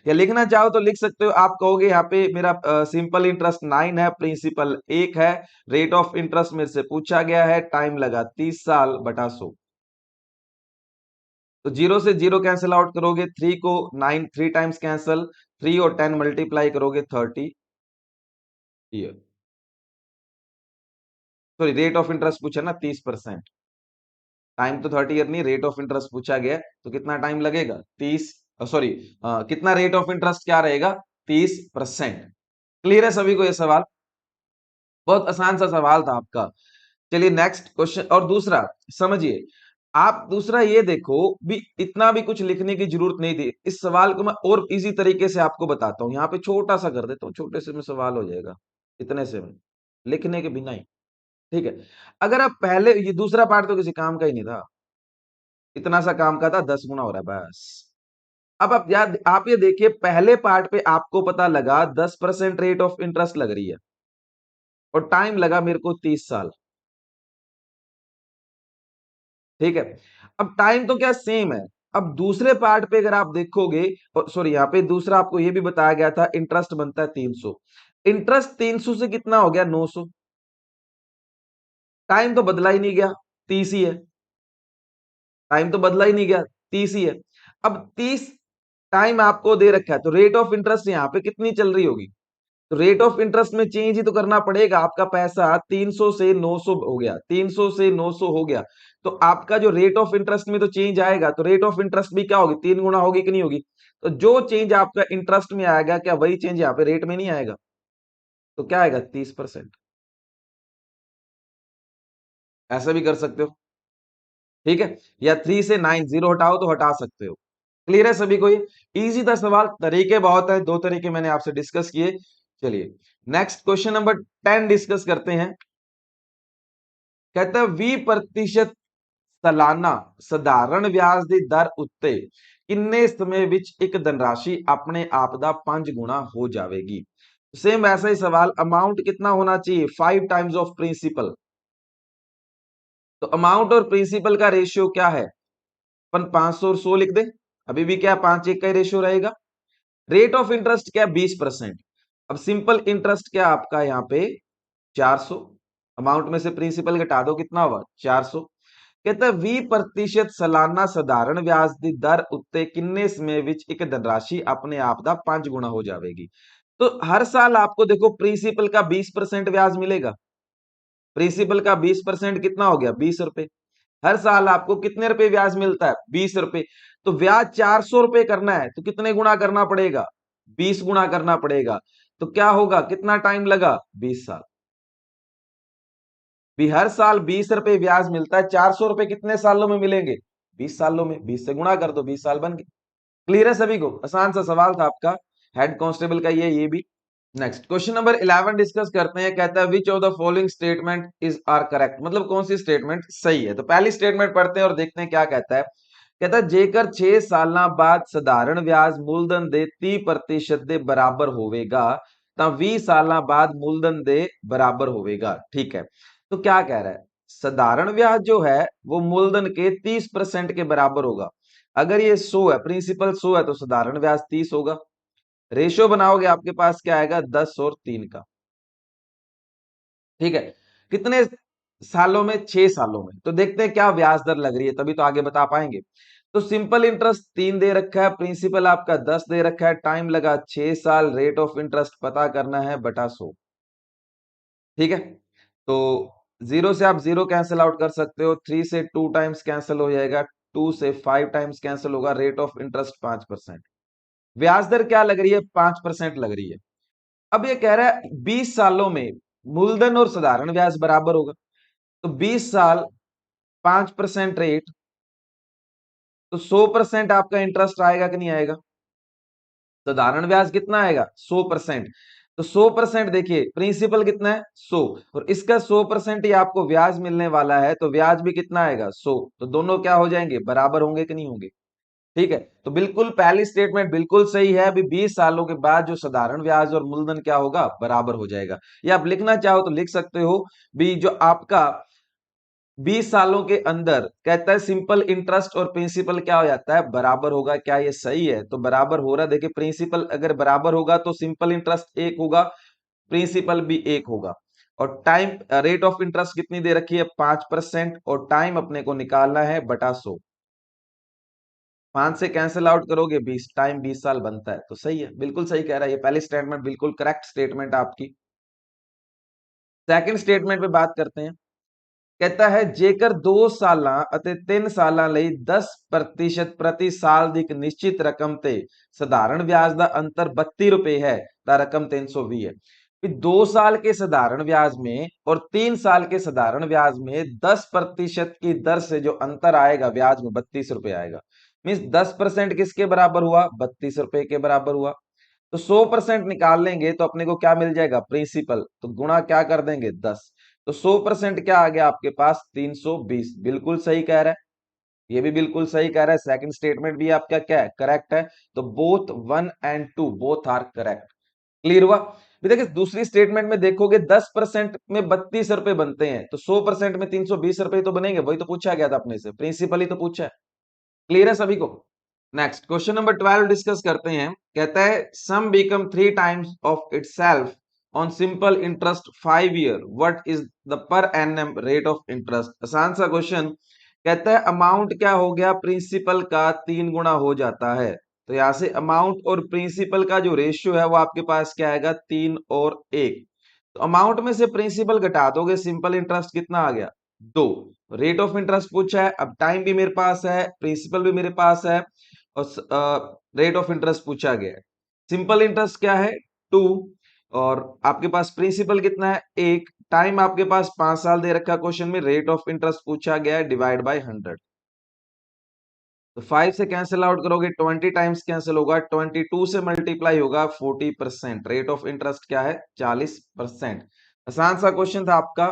या लिखना चाहो तो लिख सकते हो। आप कहोगे यहाँ पे मेरा सिंपल इंटरेस्ट 9 है, प्रिंसिपल 1 है, रेट ऑफ इंटरेस्ट मेरे से पूछा गया है, टाइम लगा 30 साल बटा 100। तो 0 से 0 कैंसिल आउट करोगे, 3 को 9 3 टाइम्स कैंसिल, 3 और 10 मल्टीप्लाई करोगे 30 year. Sorry, rate of interest पूछा ना 30%। टाइम तो 30 ईयर नहीं, रेट ऑफ इंटरेस्ट पूछा गया है, तो कितना टाइम लगेगा? 30, सॉरी, कितना रेट ऑफ इंटरेस्ट क्या रहेगा? 30%। क्लियर है सभी को ये सवाल? बहुत आसान सा सवाल था आपका। चलिए नेक्स्ट क्वेश्चन। और दूसरा समझिए, आप दूसरा ये देखो भी, इतना भी कुछ लिखने की जरूरत नहीं थी। इस सवाल को मैं और इजी तरीके से आपको बताता हूं। यहाँ पे छोटा सा कर देता हूँ, छोटे से में सवाल हो जाएगा, इतने से में, लिखने के बिना ही। ठीक है, अगर आप पहले, ये दूसरा पार्ट तो किसी काम का ही नहीं था, इतना सा काम का था, 10 गुना हो रहा है बस। अब आप याद, आप ये देखिए, पहले पार्ट पे आपको पता लगा 10% रेट ऑफ इंटरेस्ट लग रही है, और टाइम लगा मेरे को 30 साल। ठीक है, अब टाइम तो क्या सेम है। अब दूसरे पार्ट पे अगर आप देखोगे, सॉरी, यहाँ पे दूसरा आपको ये भी बताया गया था, इंटरेस्ट बनता है 300। इंटरेस्ट 300 से कितना हो गया? 900। टाइम तो बदला ही नहीं गया, 30 ही है। टाइम तो बदला ही नहीं गया, 30 ही है। अब 30 टाइम आपको दे रखा है, तो रेट ऑफ इंटरेस्ट यहाँ पे कितनी चल रही होगी? तो रेट ऑफ इंटरेस्ट में चेंज ही तो करना पड़ेगा। आपका पैसा 300 से 900 हो गया, 300 से 900 हो गया, तो आपका जो रेट ऑफ इंटरेस्ट में तो चेंज आएगा। तो रेट ऑफ इंटरेस्ट भी क्या होगी? 3 गुना होगी कि नहीं होगी? तो जो चेंज आपका इंटरेस्ट में आएगा, क्या वही चेंज यहाँ पे रेट में नहीं आएगा? तो क्या आएगा? 30%। ऐसा भी कर सकते हो। ठीक है, या 3 से 9 जीरो हटाओ तो हटा सकते हो। क्लियर है सभी को? ये इजी था सवाल, तरीके बहुत है, दो तरीके मैंने आपसे डिस्कस किए। चलिए नेक्स्ट क्वेश्चन नंबर 10 डिस्कस करते हैं। कहता है 20% सालाना ਸਧਾਰਨ ਵਿਆਜ ਦੀ ਦਰ ਉੱਤੇ ਕਿੰਨੇ ਸਮੇਂ ਵਿੱਚ ਇੱਕ धनराशि अपने आप ਦਾ 5 गुना हो जाएगी? सेम ऐसा ही सवाल, अमाउंट कितना होना चाहिए? 5 टाइम्स ऑफ प्रिंसिपल। तो अमाउंट और प्रिंसिपल का रेशियो क्या है? अपन 500 और 100 लिख दे, अभी भी क्या 5:1 का ही रेशियो रहेगा। रेट ऑफ इंटरेस्ट क्या? 20%। अब सिंपल इंटरेस्ट क्या आपका यहाँ पे? 400। अमाउंट में से प्रिंसिपल घटा दो, कितना हुआ? 400। कहता है 20% सालाना साधारण ब्याज ਦੀ ਦਰ ਉੱਤੇ किन्ने समय ਵਿੱਚ एक धनराशि अपने आप ਦਾ 5 गुना हो जाएगी? तो हर साल आपको देखो प्रिंसिपल का 20% ब्याज मिलेगा। प्रिंसिपल का 20% कितना हो गया? 20 रुपए। हर साल आपको कितने रुपए ब्याज मिलता है? 20 रुपए। तो ब्याज 400 रुपए करना है, तो कितने गुना करना पड़ेगा? 20 गुना करना पड़ेगा। तो क्या होगा? कितना टाइम लगा? 20 साल। भी हर साल 20 रुपए ब्याज मिलता है, 400 रुपए कितने सालों में मिलेंगे? 20 सालों में। 20 से गुणा कर दो, 20 साल बन गए। क्लियर है सभी को? आसान सा सवाल था आपका, हेड कांस्टेबल का ये भी। नेक्स्ट क्वेश्चन नंबर 11 डिस्कस करते हैं। कहता है which of the following statement is are correct? मतलब कौन सी स्टेटमेंट सही है? तो पहली स्टेटमेंट पढ़ते हैं और देखते हैं क्या कहता है। कहता है जेकर 6 साल बाद साधारण ब्याज मूलधन दे 30% ਦੇ बराबर होवेगा ਤਾਂ 20 साल बाद मूलधन दे बराबर होवेगा। ठीक है, तो क्या कह रहा है? साधारण ब्याज जो है वो मूलधन के 30% के बराबर होगा। अगर ये 100 है, प्रिंसिपल 100 है, तो साधारण ब्याज 30 होगा। रेशियो बनाओगे आपके पास क्या आएगा? 10 और 3 का। ठीक है, कितने सालों में? 6 सालों में। तो देखते हैं क्या ब्याज दर लग रही है, तभी तो आगे बता पाएंगे। तो सिंपल इंटरेस्ट 3 दे रखा है, प्रिंसिपल आपका 10 दे रखा है, टाइम लगा 6 साल, रेट ऑफ इंटरेस्ट पता करना है बटा 100। ठीक है, तो 0 से आप 0 कैंसिल आउट कर सकते हो, 3 से 2 टाइम्स कैंसिल हो जाएगा, 2 से 5 टाइम्स कैंसिल होगा, रेट ऑफ इंटरेस्ट 5%। ब्याज दर क्या लग रही है? 5% लग रही है। अब ये कह रहा है 20 सालों में मूलधन और साधारण ब्याज बराबर होगा। तो 20 साल, 5% रेट, तो 100% आपका इंटरेस्ट आएगा कि नहीं आएगा? साधारण ब्याज कितना आएगा? 100%। तो 100% देखिए, प्रिंसिपल कितना है? 100, और इसका 100% ही आपको ब्याज मिलने वाला है, तो ब्याज भी कितना आएगा? 100। तो दोनों क्या हो जाएंगे? बराबर होंगे कि नहीं होंगे? ठीक है, तो बिल्कुल पहली स्टेटमेंट बिल्कुल सही है। अभी 20 सालों के बाद जो साधारण ब्याज और मूलधन क्या होगा, बराबर हो जाएगा। या आप लिखना चाहो तो लिख सकते हो भी, जो आपका 20 सालों के अंदर कहता है सिंपल इंटरेस्ट और प्रिंसिपल क्या हो जाता है, बराबर होगा। क्या ये सही है? तो बराबर हो रहा है। देखिए, प्रिंसिपल अगर बराबर होगा तो सिंपल इंटरेस्ट एक होगा, प्रिंसिपल भी एक होगा। और टाइम रेट ऑफ इंटरेस्ट कितनी दे रखी है, 5%। और टाइम अपने को निकालना है बटा 100। 5 से कैंसिल आउट करोगे 20, टाइम 20 साल बनता है। तो सही है, बिल्कुल सही कह रहा है। ये पहली स्टेटमेंट बिल्कुल करेक्ट स्टेटमेंट आपकी। सेकंड स्टेटमेंट पे बात करते हैं। कहता है जेकर 2 ਸਾਲਾਂ ਅਤੇ 3 ਸਾਲਾਂ ਲਈ 10% ਪ੍ਰਤੀ ਸਾਲ ਦੀ ਇੱਕ ਨਿਸ਼ਚਿਤ ਰਕਮ ਤੇ साधारण ब्याज का अंतर 32 रुपए है, तो रकम 320 है। 2 साल के साधारण ब्याज में और 3 साल के साधारण ब्याज में 10% की दर से जो अंतर आएगा ब्याज में, 32 रुपए आएगा। मीन्स 10% किसके बराबर हुआ, 32 रुपए के बराबर हुआ। तो 100% निकाल लेंगे तो अपने को क्या मिल जाएगा, प्रिंसिपल। तो गुणा क्या कर देंगे, 10। तो 100% क्या आ गया आपके पास, 320। बिल्कुल सही कह रहा है, ये भी बिल्कुल सही कह रहा है। सेकंड स्टेटमेंट भी आपका क्या है, करेक्ट है। तो both 1 and 2 both are correct. Clear हुआ? भी देखिए, दूसरी स्टेटमेंट में देखोगे 10% में 32 रुपए बनते हैं, तो 100% में 320 रुपए तो बनेंगे। वही तो पूछा गया था अपने से, प्रिंसिपल ही तो पूछा है। क्लियर है सभी को? नेक्स्ट क्वेश्चन नंबर 12 डिस्कस करते हैं। कहता है sum become 3 times of itself on simple interest 5 year, what is the per annum rate of interest. आसान सा क्वेश्चन। कहता है अमाउंट क्या हो गया, प्रिंसिपल का 3 गुना हो जाता है। तो यहां से अमाउंट और प्रिंसिपल का जो रेशियो है वो आपके पास क्या आएगा, 3 और 1। तो अमाउंट में से प्रिंसिपल घटा दोगे, सिंपल इंटरेस्ट कितना आ गया, 2। रेट ऑफ इंटरेस्ट पूछा है, अब टाइम भी मेरे पास है, प्रिंसिपल भी मेरे पास है, और रेट ऑफ इंटरेस्ट पूछा गया है। सिंपल इंटरेस्ट क्या है, 2। और आपके पास प्रिंसिपल कितना है, 1। टाइम आपके पास 5 साल दे रखा क्वेश्चन में, रेट ऑफ इंटरेस्ट पूछा गया है, डिवाइड बाय 100। तो 5 से कैंसिल आउट करोगे 20 टाइम्स कैंसिल होगा, 22 से मल्टीप्लाई होगा 40%। रेट ऑफ इंटरेस्ट क्या है, 40%। आसान सा क्वेश्चन था आपका।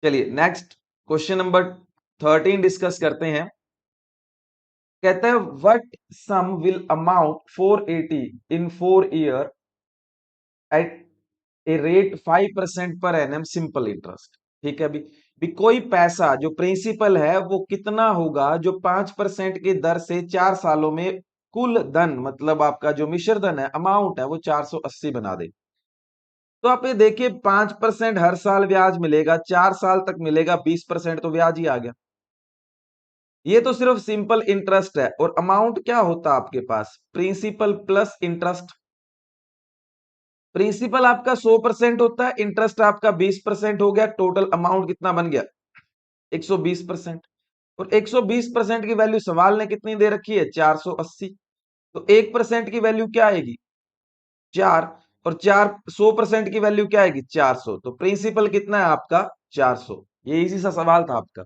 चलिए नेक्स्ट क्वेश्चन नंबर 13 डिस्कस करते हैं। कहते हैं what sum will amount 480 in 4 year at a rate 5% per annum simple interest. ठीक है, भी कोई पैसा जो प्रिंसिपल है वो कितना होगा जो 5% की दर से 4 सालों में कुल धन, मतलब आपका जो मिश्र धन है, अमाउंट है, वो 480 बना दे। तो आप ये देखिए, 5% हर साल ब्याज मिलेगा, 4 साल तक मिलेगा, 20% तो ब्याज ही आ गया। ये तो सिर्फ सिंपल इंटरेस्ट है। और अमाउंट क्या होता है आपके पास, प्रिंसिपल प्लस इंटरेस्ट। प्रिंसिपल आपका 100% होता है, इंटरेस्ट आपका 20% हो गया, टोटल अमाउंट कितना बन गया, 120%। और 120% की वैल्यू सवाल ने कितनी दे रखी है, 480। तो 1% की वैल्यू क्या आएगी, 4। और 100% की वैल्यू क्या आएगी, 400। तो प्रिंसिपल कितना है आपका, 400। ये इजी सा सवाल था आपका।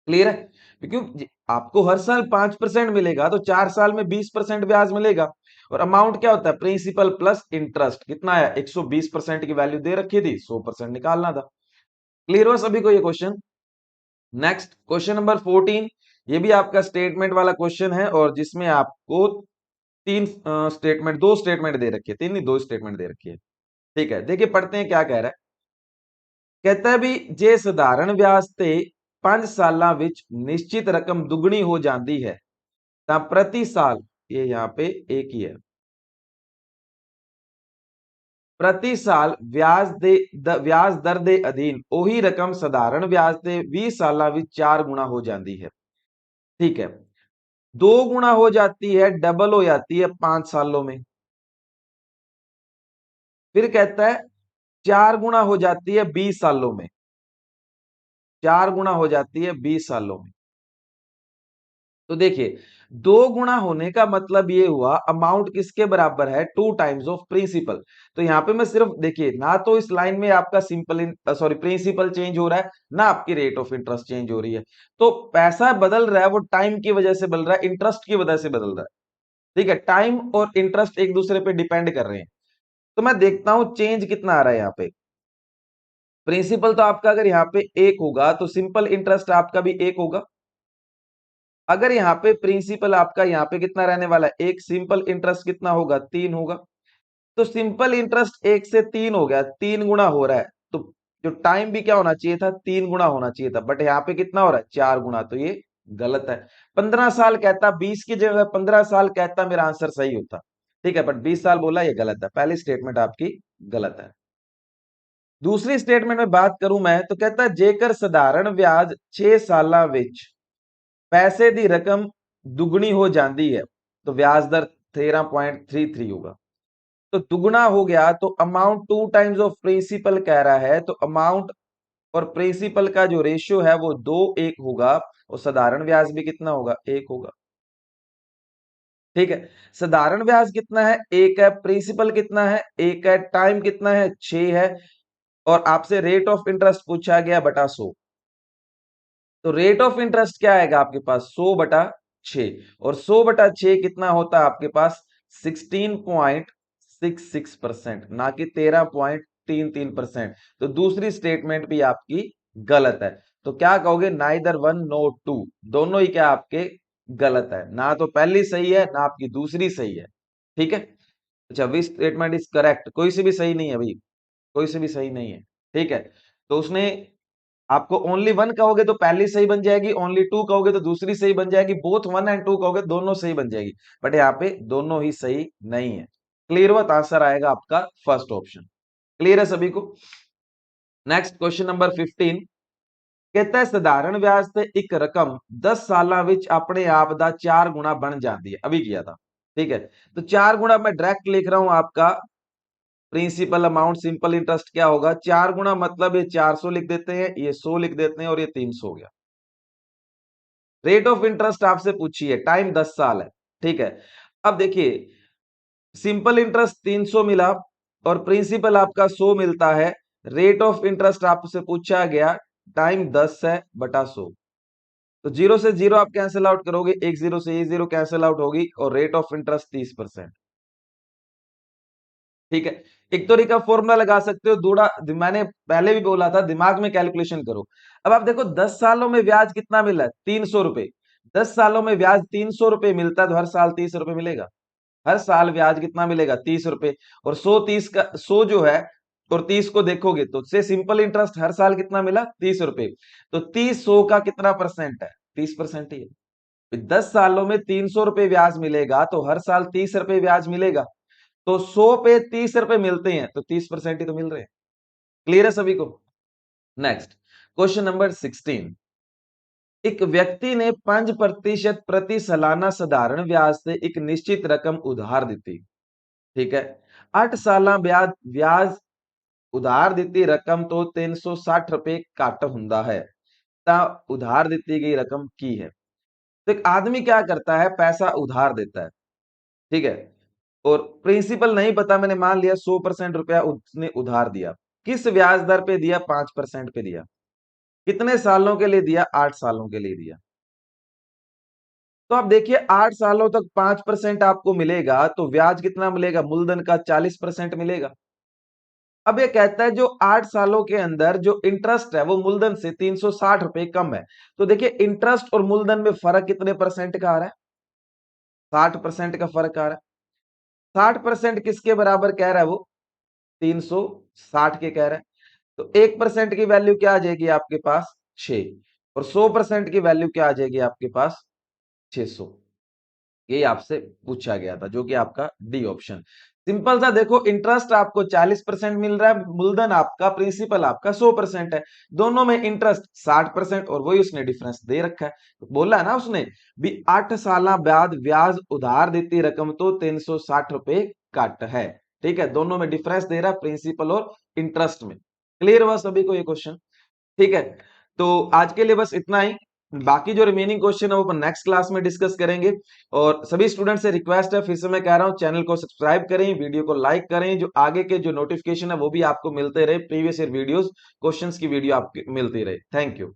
क्लियर है? क्योंकि आपको हर साल 5% मिलेगा, तो 4 साल में 20% ब्याज मिलेगा। और अमाउंट क्या होता है, प्रिंसिपल प्लस इंटरेस्ट कितना है, 120% की वैल्यू दे रखी थी, 100% निकालना था। क्लियर हुआ सभी को ये क्वेश्चन? Next question number 14। ये भी आपका स्टेटमेंट वाला क्वेश्चन है, और जिसमें आपको तीन स्टेटमेंट, दो स्टेटमेंट दे रखी है, तीन नहीं दो स्टेटमेंट दे रखी है। ठीक है, देखिए पढ़ते हैं क्या कह रहा है। कहता है भी जे साधारण ब्याज ते 5 ਸਾਲਾਂ ਵਿੱਚ निश्चित रकम दुगनी हो जाती है, ता प्रति साल, ये यहाँ पे एक ही है, प्रति साल ब्याज दर दे अधीन ਉਹੀ रकम साधारण ब्याज ते 20 ਸਾਲਾਂ ਵਿੱਚ 4 गुना हो जाती है। ठीक है, 2 गुना हो जाती है, डबल हो जाती है 5 सालों में। फिर कहता है 4 गुना हो जाती है 20 सालों में, 4 गुना हो जाती है 20 सालों में। तो देखिए, 2 गुना होने का मतलब ये हुआ अमाउंट किसके बराबर है, 2 टाइम्स ऑफ प्रिंसिपल। तो यहां पे मैं सिर्फ देखिए, ना तो इस लाइन में आपका प्रिंसिपल चेंज हो रहा है, ना आपकी रेट ऑफ इंटरेस्ट चेंज हो रही है। तो पैसा बदल रहा है वो टाइम की वजह से बदल रहा है, इंटरेस्ट की वजह से बदल रहा है। ठीक है, टाइम और इंटरेस्ट एक दूसरे पे डिपेंड कर रहे हैं। तो मैं देखता हूं चेंज कितना आ रहा है यहाँ पे। प्रिंसिपल तो आपका अगर यहाँ पे 1 होगा, तो सिंपल इंटरेस्ट आपका भी 1 होगा। अगर यहाँ पे प्रिंसिपल आपका यहाँ पे कितना रहने वाला है, एक सिंपल इंटरेस्ट कितना होगा, 3 होगा। तो सिंपल इंटरेस्ट 1 से 3 हो गया, 3 गुना हो रहा है। तो जो टाइम भी क्या होना चाहिए था, 3 गुना होना चाहिए था, बट यहाँ पे कितना हो रहा है, 4 गुना। तो ये गलत है। 15 साल कहता, 20 की जगह 15 साल कहता, मेरा आंसर सही होता। ठीक है, बट 20 साल बोला, ये गलत है। पहली स्टेटमेंट आपकी गलत है। दूसरी स्टेटमेंट में बात करूं मैं, तो कहता है जेकर साधारण ब्याज 6 साल विच पैसे दी रकम दुगनी हो जाती है तो ब्याज दर 13.33 होगा। तो दुगना हो गया तो अमाउंट 2 टाइम्स ऑफ प्रिंसिपल कह रहा है, तो अमाउंट और प्रिंसिपल का जो रेशियो है वो 2:1 होगा, और साधारण ब्याज भी कितना होगा, 1 होगा। ठीक है, साधारण ब्याज कितना है, 1 है। प्रिंसिपल कितना है, 1 है। टाइम कितना है, 6 है। और आपसे रेट ऑफ इंटरेस्ट पूछा गया बटा 100। तो रेट ऑफ इंटरेस्ट क्या आएगा आपके पास, 100/6। और 100/6 कितना होता है आपके पास, 16.66%, ना कि 13.33%। तो दूसरी स्टेटमेंट भी आपकी गलत है। तो क्या कहोगे, नाइदर वन नो टू, दोनों ही क्या आपके गलत है। ना तो पहली सही है, ना आपकी दूसरी सही है। ठीक है, अच्छा, विच स्टेटमेंट इज करेक्ट, कोई से भी सही नहीं है भाई, कोई से भी सही नहीं है। ठीक है, तो उसने आपको ओनली वन कहोगे तो पहली सही बन जाएगी, ओनली टू कहोगे तो दूसरी सही बन जाएगी, बोथ 1 एंड 2 कहोगे दोनों सही बन जाएगी। बट यहाँ पे दोनों ही सही नहीं है। क्लियर हुआ, आंसर आएगा आपका फर्स्ट ऑप्शन। क्लियर है सभी को। नेक्स्ट क्वेश्चन नंबर 15 कहता है साधारण ब्याज से एक रकम 10 साल विच अपने आप दा 4 गुना बन जाती है, अभी किया था। ठीक है, तो 4 गुना मैं डायरेक्ट लिख रहा हूं आपका प्रिंसिपल अमाउंट सिंपल इंटरेस्ट क्या होगा, 4 गुना मतलब ये 400 लिख देते हैं, ये 100 लिख देते हैं, और ये 300 हो गया। रेट ऑफ इंटरेस्ट आपसे पूछी है, टाइम 10 साल है। ठीक है, अब देखिए सिंपल इंटरेस्ट 300 मिला और प्रिंसिपल आपका 100 मिलता है। रेट ऑफ इंटरेस्ट आपसे पूछा गया, टाइम 10 है बटा 100। तो जीरो से जीरो आप कैंसिल आउट करोगे, एक जीरो से ये जीरो कैंसिल आउट होगी, और रेट ऑफ इंटरेस्ट 30%। ठीक है, एक तरीका फॉर्मूला लगा सकते हो, दूसरा मैंने पहले भी बोला था दिमाग में कैलकुलेशन करो। अब आप देखो 10 सालों में ब्याज कितना मिला है, 300 रुपए। 10 सालों में ब्याज 300 रुपए मिलता है, तो हर साल 30 रुपए मिलेगा। हर साल ब्याज कितना मिलेगा, 30 रुपए। और 100 30 का 100 जो है, और 30 को देखोगे तो से सिंपल इंटरेस्ट हर साल कितना मिला, 30 रुपए। तो 30 100 का कितना परसेंट है, 30% ही है। 10 सालों में 300 रुपए ब्याज मिलेगा, तो हर साल 30 रुपए ब्याज मिलेगा। तो 100 पे 30 रुपए मिलते हैं, तो 30% ही तो मिल रहे हैं। क्लियर है सभी को। नेक्स्ट क्वेश्चन नंबर 16, एक व्यक्ति ने 5% प्रति सालाना साधारण ब्याज से एक निश्चित रकम उधार दी थी। ठीक है, 8 साल ब्याज ब्याज उधार दी रकम तो 360 रुपए घट हुंदा है, ता उधार दी गई रकम की है। तो एक आदमी क्या करता है, पैसा उधार देता है। ठीक है, और प्रिंसिपल नहीं पता, मैंने मान लिया 100% रुपया उसने उधार दिया। किस ब्याज दर पे दिया, 5% पे दिया। कितने सालों के लिए दिया, 8 सालों के लिए दिया। तो आप देखिए 8 सालों तक 5% आपको मिलेगा, तो ब्याज कितना मिलेगा, मूलधन का 40% मिलेगा। अब ये कहता है जो 8 सालों के अंदर जो इंटरेस्ट है वो मूलधन से 360 रुपए कम है। तो देखिए इंटरेस्ट और मूलधन में फर्क कितने परसेंट का आ रहा है, 60% का फर्क आ रहा है। 60% किसके बराबर कह रहा है वो, 360 के कह रहा है। तो 1% की वैल्यू क्या आ जाएगी आपके पास, 6। और 100% की वैल्यू क्या आ जाएगी आपके पास, 600। ये आपसे पूछा गया था, जो कि आपका डी ऑप्शन। सिंपल सा देखो, इंटरेस्ट आपको 40% मिल रहा है, मूलधन आपका प्रिंसिपल आपका 100% है। दोनों में इंटरेस्ट 60%, और वही उसने डिफरेंस दे रखा है। तो बोला है ना उसने भी 8 साल बाद ब्याज उधार देती रकम तो 360 रुपए कट है। ठीक है, दोनों में डिफरेंस दे रहा है प्रिंसिपल और इंटरेस्ट में। क्लियर हुआ सभी को ये क्वेश्चन। ठीक है, तो आज के लिए बस इतना ही। बाकी जो रिमेनिंग क्वेश्चन है वो अपन नेक्स्ट क्लास में डिस्कस करेंगे। और सभी स्टूडेंट से रिक्वेस्ट है, फिर से मैं कह रहा हूं, चैनल को सब्सक्राइब करें, वीडियो को लाइक करें, जो आगे के जो नोटिफिकेशन है वो भी आपको मिलते रहे, प्रीवियस ईयर वीडियोस क्वेश्चंस की वीडियो आपको मिलती रहे। Thank you.